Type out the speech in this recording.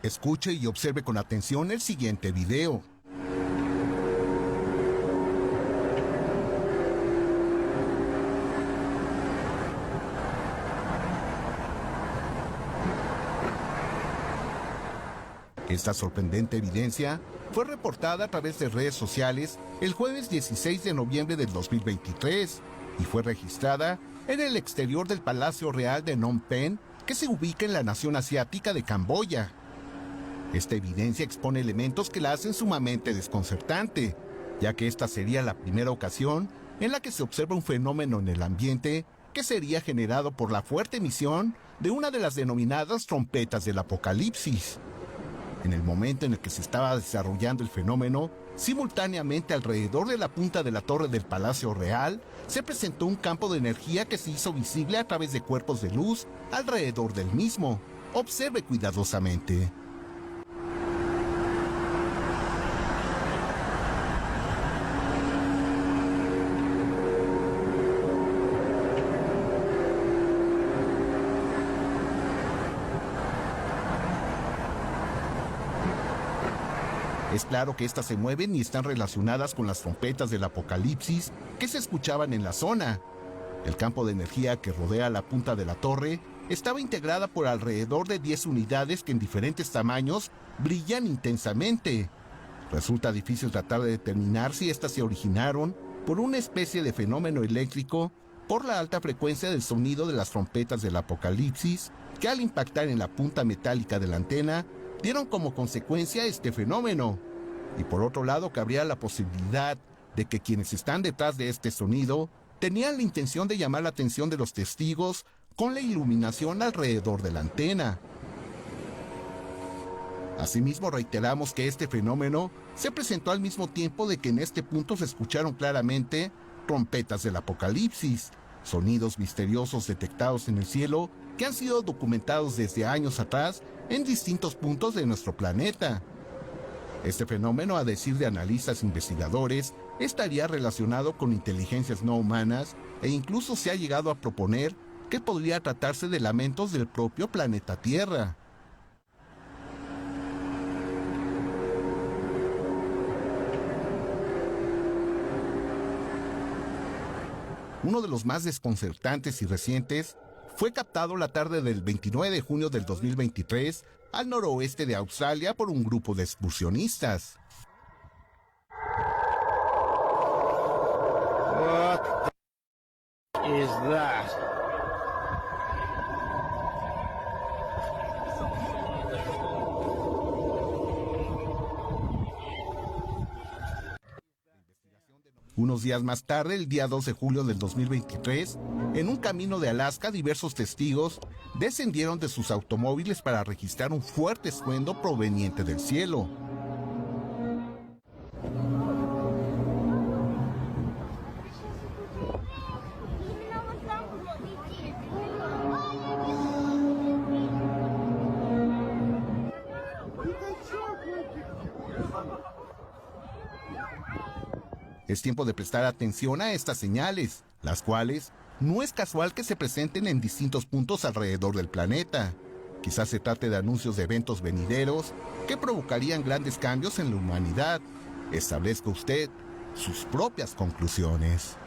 Escuche y observe con atención el siguiente video. Esta sorprendente evidencia fue reportada a través de redes sociales el jueves 16 de noviembre del 2023 y fue registrada en el exterior del Palacio Real de Phnom Penh, que se ubica en la nación asiática de Camboya. Esta evidencia expone elementos que la hacen sumamente desconcertante, ya que esta sería la primera ocasión en la que se observa un fenómeno en el ambiente que sería generado por la fuerte emisión de una de las denominadas trompetas del apocalipsis. En el momento en el que se estaba desarrollando el fenómeno, simultáneamente alrededor de la punta de la torre del Palacio Real, se presentó un campo de energía que se hizo visible a través de cuerpos de luz alrededor del mismo. Observe cuidadosamente. Es claro que estas se mueven y están relacionadas con las trompetas del apocalipsis que se escuchaban en la zona. El campo de energía que rodea la punta de la torre estaba integrada por alrededor de 10 unidades que en diferentes tamaños brillan intensamente. Resulta difícil tratar de determinar si estas se originaron por una especie de fenómeno eléctrico por la alta frecuencia del sonido de las trompetas del apocalipsis que al impactar en la punta metálica de la antena dieron como consecuencia este fenómeno. Y por otro lado, cabría la posibilidad de que quienes están detrás de este sonido tenían la intención de llamar la atención de los testigos con la iluminación alrededor de la antena. Asimismo, reiteramos que este fenómeno se presentó al mismo tiempo de que en este punto se escucharon claramente trompetas del apocalipsis, sonidos misteriosos detectados en el cielo que han sido documentados desde años atrás en distintos puntos de nuestro planeta. Este fenómeno, a decir de analistas e investigadores, estaría relacionado con inteligencias no humanas e incluso se ha llegado a proponer que podría tratarse de lamentos del propio planeta Tierra. Uno de los más desconcertantes y recientes fue captado la tarde del 29 de junio del 2023 al noroeste de Australia por un grupo de excursionistas. What the is that? Unos días más tarde, el día 2 de julio del 2023, en un camino de Alaska, diversos testigos descendieron de sus automóviles para registrar un fuerte estruendo proveniente del cielo. Es tiempo de prestar atención a estas señales, las cuales no es casual que se presenten en distintos puntos alrededor del planeta. Quizás se trate de anuncios de eventos venideros que provocarían grandes cambios en la humanidad. Establezca usted sus propias conclusiones.